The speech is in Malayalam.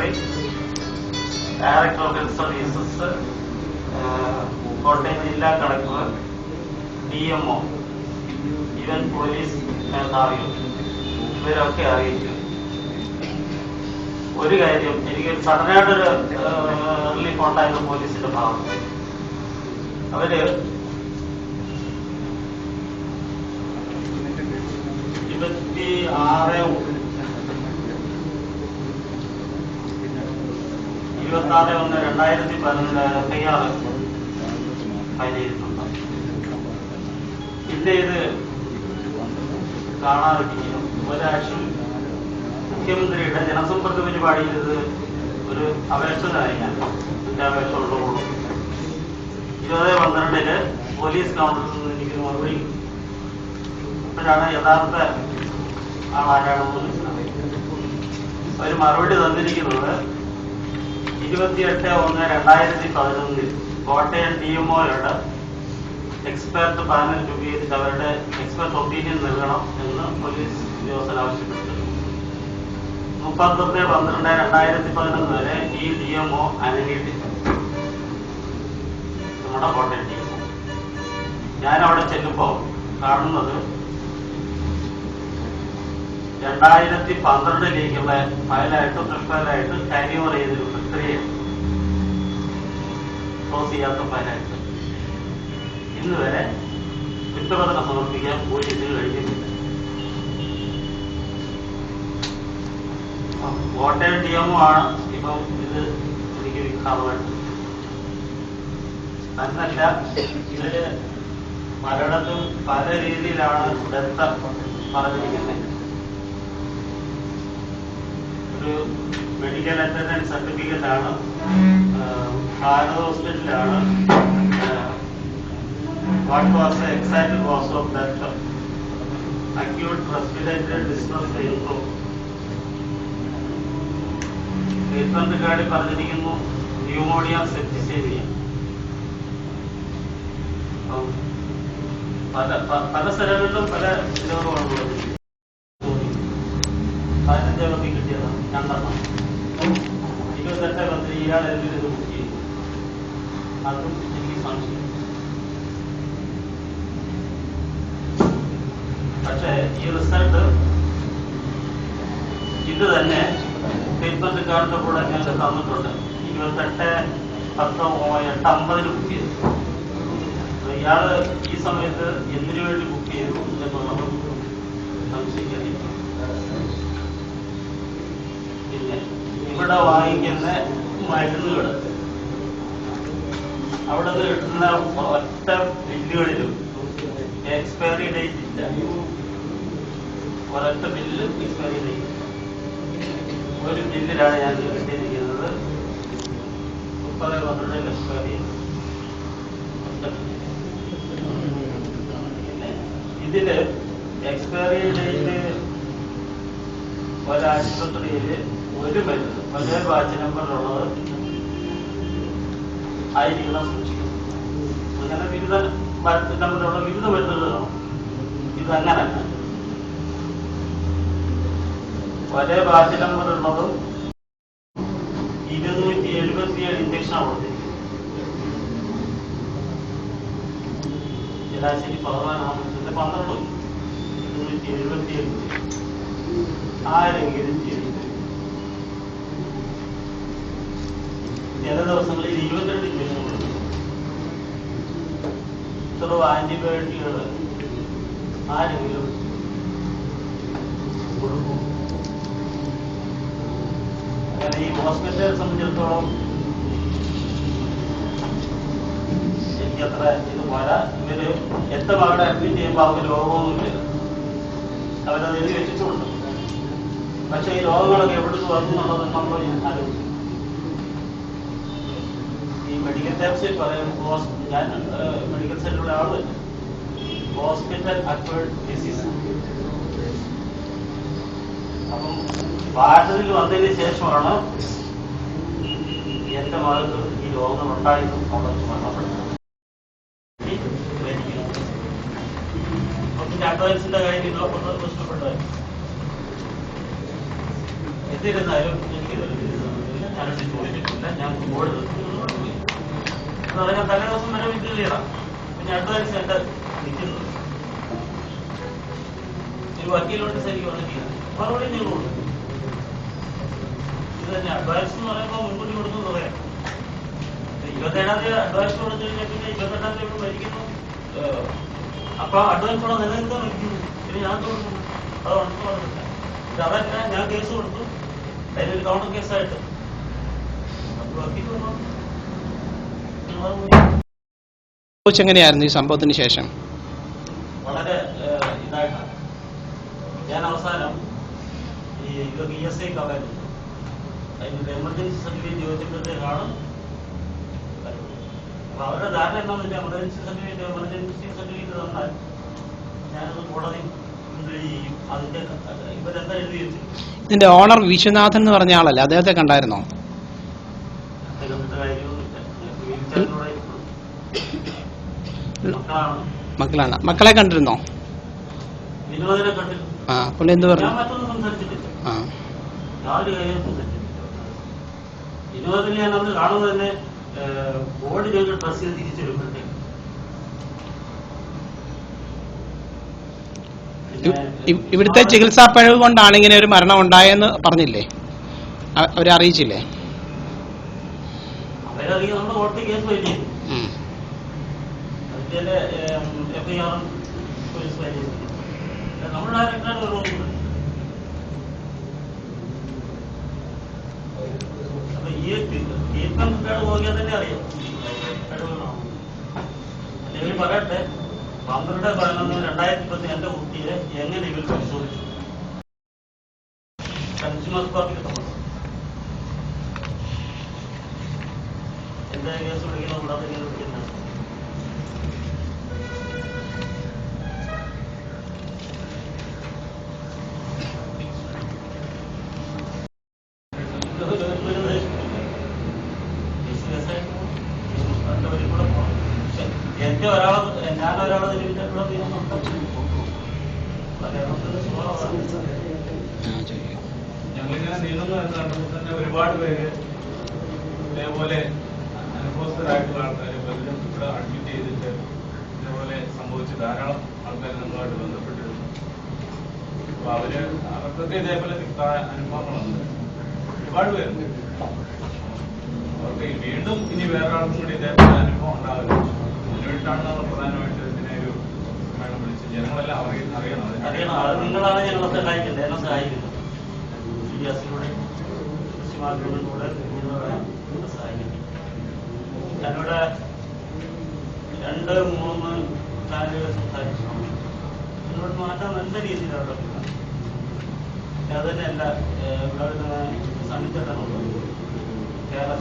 Secretary, director of health services, Kottayam ജില്ലാ കളക്ടർ, DMO, ഈവൻ പോലീസ് മേധാവികൾ ഇവരൊക്കെ അറിയിച്ചു. ഒരു കാര്യം, എനിക്ക് സഡനായിട്ടൊരു റിലീഫ് ഉണ്ടായിരുന്നു പോലീസിന്റെ ഭാഗത്ത്. അവര് 26/1/2011 FIR ഫയൽ ചെയ്തിട്ടുണ്ട്. പിന്നെ ഇത് കാണാതിരിക്കുന്നു. ഒരാഴ്ച മുഖ്യമന്ത്രിയുടെ ജനസമ്പർക്ക പരിപാടിയിൽ ഇത് ഒരു അപേക്ഷനായി ഞാൻ എന്റെ അപേക്ഷ ഉള്ളതുകൊള്ളു. 20/12 പോലീസ് കൗണ്ടറിൽ നിന്ന് എനിക്ക് മറുപടി. അപ്പോഴാണ് യഥാർത്ഥ ആളാരാണെന്ന് മനസ്സിലായത്. അവർ മറുപടി തന്നിരിക്കുന്നത് 28/1/2011 കോട്ടയം DMOയുടെ എക്സ്പെർട്ട് പാനൽ രൂപീകരിച്ച് അവരുടെ എക്സ്പെർട്ട് ഒപ്പീനിയൻ നൽകണം എന്ന് പോലീസ് ഉദ്യോഗസ്ഥൻ ആവശ്യപ്പെട്ടു. 31/12/2011 വരെ ഈ DMO അനങ്ങിയിട്ടില്ല. നമ്മുടെ കോട്ടയം DMO. ഞാനവിടെ ചെല്ലുമ്പോൾ കാണുന്നത് 2012 ഫയലായിട്ട് ഫയലായിട്ട് കാരി ഓവർ ചെയ്തൊരു പ്രക്രിയ, ക്ലോസ് ചെയ്യാത്ത ഫയലായിട്ട് ഇന്ന് വരെ കുറ്റപത്രം സമർപ്പിക്കാൻ പോലീസിന് കഴിഞ്ഞിട്ടില്ല. കോട്ടയം DMO ആണ് ഇപ്പം ഇത് എനിക്ക് വിഖാപമായിട്ട്. തന്നല്ല, ഇതില് പലയിടത്തും പല രീതിയിലാണ് ഡെത്ത് പറഞ്ഞിരിക്കുന്നത്. ഒരു മെഡിക്കൽ അറ്റൻഡൻസ് സർട്ടിഫിക്കറ്റ് ആണ്, ഭാരത് ഹോസ്പിറ്റലാണ്. What was the exact cause of death? Acute respiratory distress syndrome. Treatment കാർഡിൽ പറഞ്ഞിരിക്കുന്നു ന്യൂമോണിയ സെപ്റ്റിസേമിയ. പല സ്ഥലങ്ങളിലും പല രോഗമാണ്. 15 കിട്ടിയതാണ്, 2 28 ഇയാളെല്ലാം ഇത് ബുക്ക് ചെയ്തു. അതും എനിക്ക് സംശയം. പക്ഷേ ഈ റിസൾട്ട് ഇത് തന്നെ ട്രീറ്റ്മെന്റ് കാർഡിന്റെ കൂടെ ഞങ്ങൾക്ക് തന്നിട്ടുണ്ട്. 28/10/8/50 ബുക്ക് ചെയ്തു. ഇയാള് ഈ സമയത്ത് എന്തിനു വേണ്ടി ബുക്ക് ചെയ്തു എന്നുള്ളത് സംശയിക്കുന്നില്ല. പിന്നെ ഇവിടെ വാങ്ങിക്കുന്ന മരുന്നുകൾ അവിടെ നിന്ന് കിട്ടുന്ന ഒറ്റ ബില്ലുകളിലും എക്സ്പയറി ഡേറ്റ് ഇല്ല. ഒരൊറ്റ ബില്ല് എക്സ്പയറി ഡേറ്റ്. ഒരു ബില്ലിലാണ് ഞാൻ കിട്ടിയിരിക്കുന്നത് 30/12 എക്സ്പയറി. ഇതില് എക്സ്പയറി ഡേറ്റ് ഒരാശുപത്രിയില് ഒരു മരുന്ന് ഒരേ ബാച്ച് നമ്പറിലുള്ളത് ആയിരിക്കണം സൂക്ഷിക്കുന്നത്. അങ്ങനെ വിവിധ ബാച്ച് നമ്പറിലുള്ള വിവിധ മരുന്നുകളാണ്. ഇതങ്ങനല്ല. ഒരേ ബാച്ച് നമ്പറുള്ളതും 277 ഇഞ്ചക്ഷനാണ് കൊടുത്തിരിക്കുന്നത്. ശരാശരി 14 12 277 ആരെങ്കിലും ചെയ്തു. ചില ദിവസങ്ങളിൽ 22 ഇഞ്ചക്ഷൻ കൊടുക്കും. ഇത്ര ആന്റിബയോട്ടിക്കുകൾ ആരെങ്കിലും കൊടുക്കും. അങ്ങനെ ഈ ഹോസ്പിറ്റലിനെ സംബന്ധിച്ചിടത്തോളം എനിക്കത്ര ഇത് പോരാ. ഇവര് എത്ര അവിടെ അഡ്മിറ്റ് ചെയ്യുമ്പോൾ അവർക്ക് രോഗമൊന്നുമില്ല, അവരത് എഴുതി വെച്ചിട്ടുണ്ട്. പക്ഷെ ഈ രോഗങ്ങളൊക്കെ എവിടുന്ന് വന്നു എന്നുള്ളത് നമ്മൾ ആലോചിക്കും. ഈ മെഡിക്കൽ ടൈപ്സിൽ പറയുമ്പോൾ ഞാൻ മെഡിക്കൽ സെന്ററിലെ ആള് ഹോസ്പിറ്റൽ അക്വയർഡ് ഡിസീസ്. അപ്പം ഭാരതത്തിൽ വന്നതിന് ശേഷമാണ് എന്റെ മകൾക്ക് ഈ രോഗങ്ങൾ ഉണ്ടായിരുന്നു അവർക്ക് മരണപ്പെടുന്നത്. അഡ്വാൻസിന്റെ കാര്യം ഇതിലൊക്കെ പ്രശ്നപ്പെട്ടായിരുന്നു. എന്നിരുന്നാലും എനിക്ക് ഞാനത് ചോദിച്ചിട്ടില്ല, ഞാൻ ബോർഡ് പോയി. ഞാൻ തലേ ദിവസം വരെ വിറ്റ് ക്ലിയറാണ്. പിന്നെ അഡ്വാൻസ് എന്റെ നിൽക്കുന്നത് ഒരു വക്കീലോട്ട് ശരി വന്നിട്ടില്ല, മറുപടി നിങ്ങൾ കൊടുക്കും. ഇത് തന്നെ അഡ്വാൻസ് എന്ന് പറയുമ്പോൾ മുൻകൂട്ടി കൊടുക്കുന്നു പറയാം. 27-ാം തീയതി അഡ്വാൻസ് കൊടുത്തു കഴിഞ്ഞാൽ പിന്നെ 28-ാം തീയതി മരിക്കുന്നു. അപ്പൊ അഡ്വാൻസ് കൂടെ നിലനിൽക്കാൻ മരിക്കുന്നു. പിന്നെ ഞാൻ കൊടുക്കുന്നു, അത് ഉണർന്നു പറഞ്ഞില്ല. ഇത് അതല്ല, ഞാൻ കേസ് കൊടുത്തു, അതിലൊരു കൗണ്ടർ കേസായിട്ട് വക്കീൽ വന്നു. എങ്ങനെയായിരുന്നു ഈ സംഭവത്തിന് ശേഷം? വളരെ ഇതായിട്ടാണ്. ഞാൻ അവസാനം ഇതൊക്കെ ESI കവർ അതിന്റെ എമർജൻസി സർട്ടിഫിക്കറ്റ് ചോദിച്ചപ്പോഴത്തേക്കാണ്. അപ്പൊ അവരുടെ ധാരണ എന്താണെന്ന് വെച്ചാൽ എമർജൻസി സർട്ടിഫിക്കറ്റ് തന്നാൽ ഞാനത് കോടതി ചെയ്യും. അതിന്റെ ഇവരെന്താ എഴുതി വെച്ചു. ഇതിന്റെ ഓണർ വിശ്വനാഥൻ എന്ന് പറഞ്ഞ ആളല്ലേ, അദ്ദേഹത്തെ കണ്ടായിരുന്നോ? മക്കളാണ്. മക്കളെ കണ്ടിരുന്നോ? വിനോദിനെ കണ്ടിരുന്നു. പുള്ളി എന്ത് പറഞ്ഞു? ഞാൻ മറ്റൊന്നും സംസാരിച്ചിട്ടില്ല, യാതൊരു കാര്യം സംസാരിച്ചിട്ടില്ല. വിനോദിനെ ഞാൻ അന്ന് കാണുന്നത് തന്നെ ബോർഡ് ഞങ്ങൾ ഡ്രസ് ചെയ്ത് തിരിച്ചെടുക്കുമ്പോഴത്തേക്ക് ഇവിടുത്തെ ചികിത്സാ പിഴവ് കൊണ്ടാണ് ഇങ്ങനെ ഒരു മരണം ഉണ്ടായെന്ന് പറഞ്ഞില്ലേ, അവരെ അറിയിച്ചില്ലേ? അവരറിയാം, നമ്മുടെ കോടതി കേസ് ഫയൽ ചെയ്തു. അതിന്റെ FIR പോലീസ് ഫയൽ ചെയ്തു. നമ്മുടെ ഡയറക്ടറായിട്ട് ഒരു അപ്പൊ ഈ ട്രീറ്റ്മെന്റ് നോക്കിയാൽ തന്നെ അറിയാം. അല്ലെങ്കിൽ പറയട്ടെ, 12/11/2010 എന്റെ കുട്ടിയെ എങ്ങനെ ഇവർ പരിശോധിച്ചു? കൺസ്യൂമർ കോർട്ടിൽ സമർപ്പിച്ചു. എന്താ കേസ് വിളിക്കുന്നത്? കൂടാതെ ഇങ്ങനെ വിളിക്കുന്നത് എന്റെ ഞാനൊരാളെ നിലവിലുള്ള ഞങ്ങളിങ്ങനെ നീങ്ങുന്നു എന്നറിഞ്ഞപ്പോൾ തന്നെ ഒരുപാട് പേര് ഇതേപോലെ അനുഭവസ്ഥരായിട്ടുള്ള ആൾക്കാർ പലരും ഇവിടെ അഡ്മിറ്റ് ചെയ്തിട്ട് ഇതേപോലെ സംഭവിച്ച് ധാരാളം ആൾക്കാർ നമ്മളുമായിട്ട് ബന്ധപ്പെട്ടിരുന്നു. അപ്പൊ അവർക്കൊക്കെ ഇതേപോലെ തിക്തായ അനുഭവങ്ങളുണ്ട്, ഒരുപാട് പേരുണ്ട്. അവർക്ക് വീണ്ടും ഇനി വേറെ ആൾക്കും കൂടി ഇതേപോലെ അനുഭവം ഉണ്ടാവില്ല. അതിനുവേണ്ടിയിട്ടാണ് നമ്മൾ പ്രധാനമായിട്ട് ഇതിനെ ഒരു സമ്മേളനം വിളിച്ച് ജനങ്ങളെല്ലാം അറിയണം. അത് നിങ്ങളാണ് ഞങ്ങളെ സഹായിക്കുന്നത്, എന്നെ സഹായിക്കുന്നത്. കൃഷിമാർഗങ്ങളിലൂടെ സഹായിക്കുന്നത്. ഞാനിവിടെ 2-3 ചാനലുകൾ സംസാരിച്ചു. ഇതിനോട് മാറ്റാൻ നല്ല രീതിയിലാണ്. അത് തന്നെയല്ല, ഇവിടെ സാന്നിധ്യമുണ്ട് കേരള